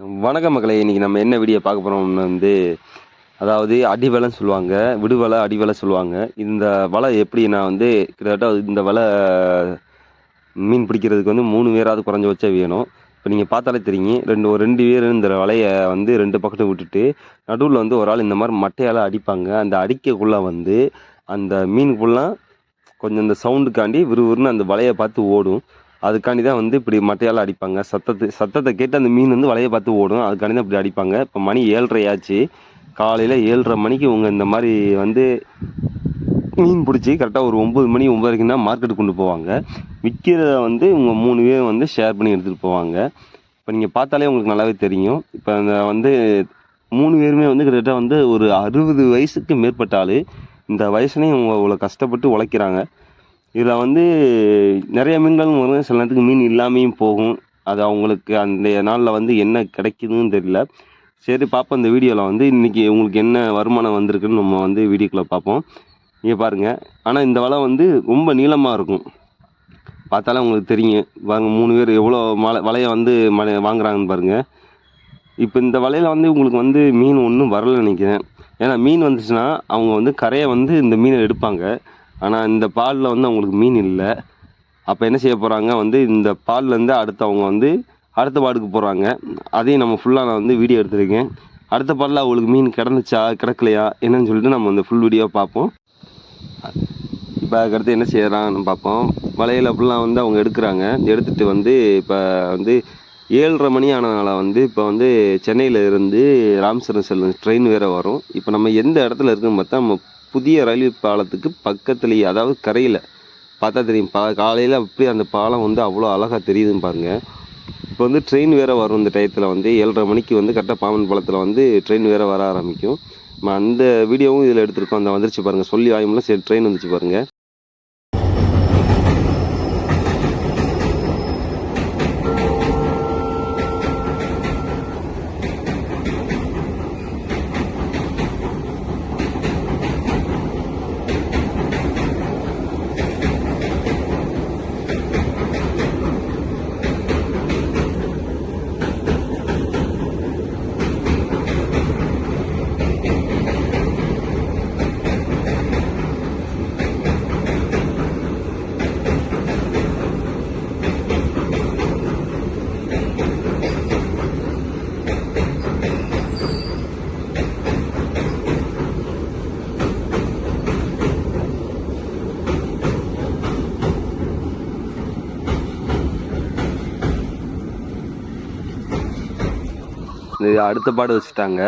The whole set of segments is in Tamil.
வணக்கம் மக்களே. இன்றைக்கி நம்ம என்ன வீடியோ பார்க்க போகிறோம்னு அதாவது அடிவலைன்னு சொல்லுவாங்க, விடுவலை, அடிவலை சொல்லுவாங்க. இந்த வலை எப்படின்னா கிட்டத்தட்ட இந்த வலை மீன் பிடிக்கிறதுக்கு 3 பேராவது குறைஞ்ச வச்சா வேணும். இப்போ நீங்கள் பார்த்தாலே தெரியும், ஒரு 2 பேர் இந்த வலையை 2 பக்கத்தை விட்டுட்டு நடுவில் ஒரு ஆள் இந்த மாதிரி மட்டையால் அடிப்பாங்க. அந்த அடிக்கக்குள்ளே அந்த மீன் ஃபுல்லாக கொஞ்சம் இந்த சவுண்டுக்காண்டி விறுவிறுன்னு அந்த வலையை பார்த்து ஓடும். அதுக்காண்டி தான் இப்படி மட்டையால் அடிப்பாங்க. சத்தத்தை கேட்டு அந்த மீன் வலையை பார்த்து ஓடும். அதுக்காண்டி தான் இப்படி அடிப்பாங்க. இப்போ மணி 7:30 ஆச்சு. காலையில் 7:30 மணிக்கு இவங்க இந்த மாதிரி மீன் பிடிச்சி கரெக்டாக ஒரு 9 மணி 9:30க்கு தான் மார்க்கெட்டுக்கு கொண்டு போவாங்க. விற்கிறத இவங்க 3 பேர் ஷேர் பண்ணி எடுத்துகிட்டு போவாங்க. இப்போ நீங்கள் பார்த்தாலே உங்களுக்கு நல்லாவே தெரியும். இப்போ அந்த 3 பேருமே கிட்டத்தட்ட ஒரு 60 வயசுக்கு மேற்பட்ட ஆள். இந்த வயசுலேயும் இவங்க இவ்வளோ கஷ்டப்பட்டு உழைக்கிறாங்க. இதில் நிறைய மீன்களும் வரும், சில நேரத்துக்கு மீன் இல்லாமையும் போகும். அது அவங்களுக்கு அந்த நாளில் என்ன கிடைக்குதுன்னு தெரியல. சரி பார்ப்போம். இந்த வீடியோவில் இன்றைக்கி உங்களுக்கு என்ன வருமானம் வந்திருக்குன்னு நம்ம வீடியோக்குள்ளே பார்ப்போம். நீங்கள் பாருங்கள். ஆனால் இந்த வலை ரொம்ப நீளமாக இருக்கும். பார்த்தாலே உங்களுக்கு தெரியும். வாங்க 3 பேர் எவ்வளோ வலையை வாங்குறாங்கன்னு பாருங்கள். இப்போ இந்த வலையில் உங்களுக்கு மீன் ஒன்றும் வரலை நினைக்கிறேன். ஏன்னா மீன் வந்துச்சுன்னா அவங்க கரையை இந்த மீனை எடுப்பாங்க. ஆனால் இந்த பாலில் அவங்களுக்கு மீன் இல்லை. அப்போ என்ன செய்ய போகிறாங்க, இந்த பால்லேருந்து அடுத்து அவங்க அடுத்த பாடுக்கு போகிறாங்க. அதையும் நம்ம ஃபுல்லாக நான் வீடியோ எடுத்துருக்கேன். அடுத்த பாலில் அவங்களுக்கு மீன் கிடந்துச்சா கிடக்கலையா என்னன்னு சொல்லிட்டு நம்ம ஃபுல் வீடியோ பார்ப்போம். இப்போ அதுக்கடுத்து என்ன செய்யறாங்கன்னு பார்ப்போம். வலையில் ஃபுல்லாக அவங்க எடுக்கிறாங்க. எடுத்துகிட்டு இப்போ 7:30 மணி ஆனதுனால இப்போ சென்னையில் இருந்து ராமேஸ்வரம் செல்லும் ட்ரெயின் வேறு வரும். இப்போ நம்ம எந்த இடத்துல இருக்குன்னு பார்த்தா நம்ம புதிய ரயில்வே பாலத்துக்கு பக்கத்துலேயே, அதாவது கரையில் பார்த்தா தெரியும். காலையில் அப்படி அந்த பாலம் அவ்வளோ அழகாக தெரியுதுன்னு பாருங்கள். இப்போ ட்ரெயின் வேறு வரும். இந்த டயத்தில் 7:30 மணிக்கு கரெக்டாக பாம்பன் பாலத்தில் ட்ரெயின் வேறு வர ஆரம்பிக்கும். நம்ம அந்த வீடியோவும் இதில் எடுத்திருக்கோம். அந்த வந்துருச்சு பாருங்கள். சொல்லி ஆயும்ல சரி ட்ரெயின் வந்துச்சு பாருங்கள். அடுத்த பாடு வச்சுட்டாங்க.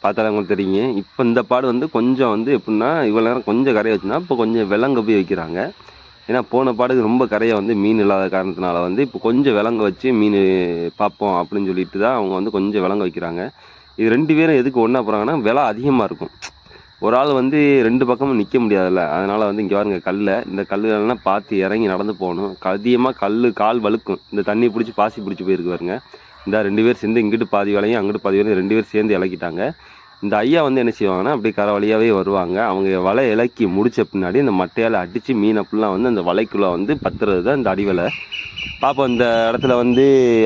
பார்த்தாலே உங்களுக்கு தெரியும். இப்போ இந்த பாடு கொஞ்சம் எப்படின்னா இவ்வளோ நேரம் கொஞ்சம் கரையை வச்சுன்னா இப்போ கொஞ்சம் விலங்க போய் வைக்கிறாங்க. ஏன்னா போன பாடுக்கு ரொம்ப கரையை மீன் இல்லாத காரணத்தினால இப்போ கொஞ்சம் விலங்க வச்சு மீன் பார்ப்போம் அப்படின்னு சொல்லிட்டு தான் அவங்க கொஞ்சம் விலங்க வைக்கிறாங்க. இது 2 பேரும் எதுக்கு ஒன்றா போகிறாங்கன்னா விலை அதிகமாக இருக்கும். ஒரு ஆள் 2 பக்கமும் நிற்க முடியாதுல்ல. அதனால் இங்கே பாருங்க இந்த கல்லுலாம் பார்த்து இறங்கி நடந்து போகணும். அதிகமாக கால் வழுக்கும். இந்த தண்ணி பிடிச்சி பாசி பிடிச்சி போயிருக்கு பாருங்க. இந்த 2 பேர் சேர்ந்து இங்கிட்டு பாதி வேலையும் அங்கிட்டு பாதி வேலையும் 2 பேர் சேர்ந்து இலக்கிட்டாங்க. இந்த ஐயா என்ன செய்வாங்கன்னா அப்படியே கரை வழியாகவே வருவாங்க. அவங்க வலை இலக்கி முடித்த பின்னாடி இந்த மட்டையால் அடித்து மீனை ஃபுல்லாக அந்த வலைக்குள்ளே பத்துறது தான் இந்த அடிவலை. பார்ப்போம் இந்த இடத்துல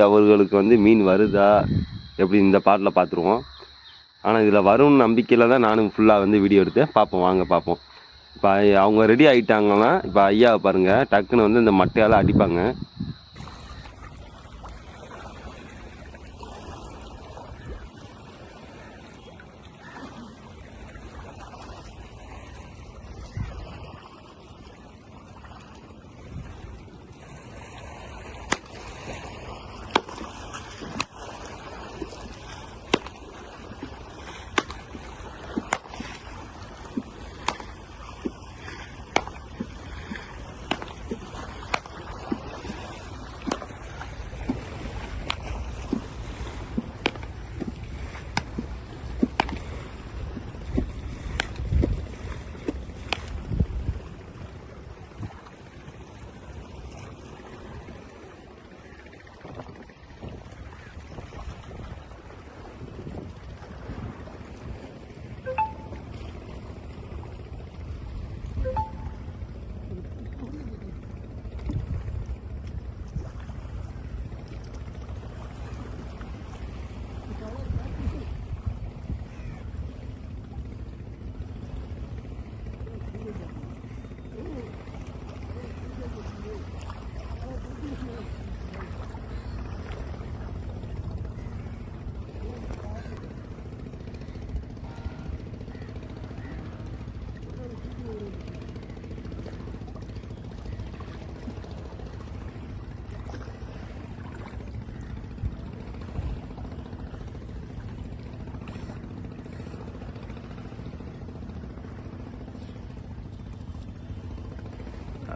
அவர்களுக்கு மீன் வருதா எப்படி இந்த பாட்டில் பார்த்துருவோம். ஆனால் இதில் வரும்னு நம்பிக்கையில் தான் நானும் ஃபுல்லாக வீடியோ எடுத்தேன். பார்ப்போம், வாங்க பார்ப்போம். இப்போ அவங்க ரெடி ஆகிட்டாங்கன்னா இப்போ ஐயாவை பாருங்கள். டக்குன்னு இந்த மட்டையால் அடிப்பாங்க.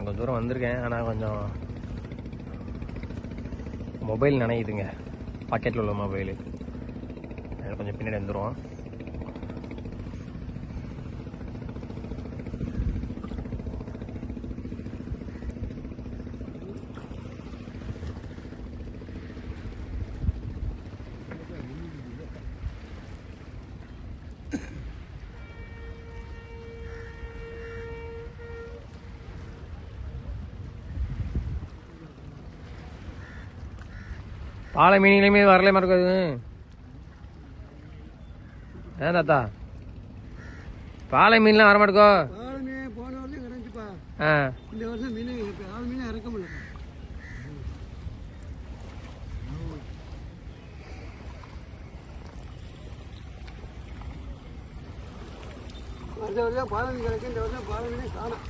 கொஞ்சம் தூரம் வந்திருக்கேன், ஆனால் கொஞ்சம் மொபைல் நினைக்குதுங்க, பாக்கெட்டில் உள்ள மொபைலு. கொஞ்சம் பின்னாடி வந்துடுவோம். பாலை மீனிலையுமே வரல மாதிரி ஏன் தாத்தா? பாலை மீன்லாம் வர மாட்டேக்கோ? போன வருஷம் கிடைச்சுப்பா. இந்த வருஷம் மீன் மீன் இறக்க முடியல. அடுத்த வருஷம் பாலை மீன் கிடைக்கும், இந்த வருஷம் பாலை மீனே காணும்.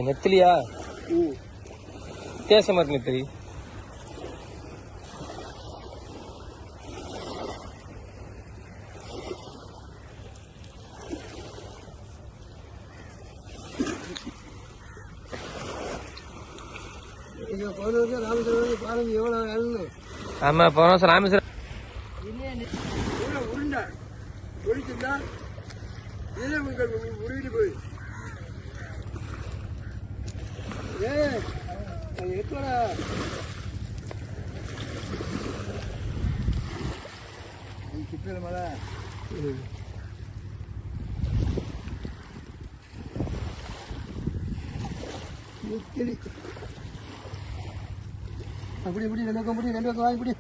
நெத்திலியா? வித்தியாசமா இருக்கு நெத்திலி. ஆமா, போன வருஷம் ராமேஸ்வரம் உருண்டை ஒழிச்சுட்டா உருவிட்டு போய் எத்தோட சிப்பில மலை அப்படி இப்படி ரெண்டு பக்கம் வாங்கி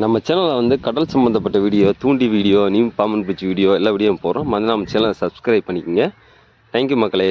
நம்ம சேனலில் வந்து கடல் சம்மந்தப்பட்ட வீடியோ, தூண்டி வீடியோ, பாம்பன் பூச்சி வீடியோ எல்லா வீடியோவும் போடுறோம். நம்ம சேனலை சப்ஸ்கிரைப் பண்ணிக்கோங்க. தேங்க்யூ மக்களே.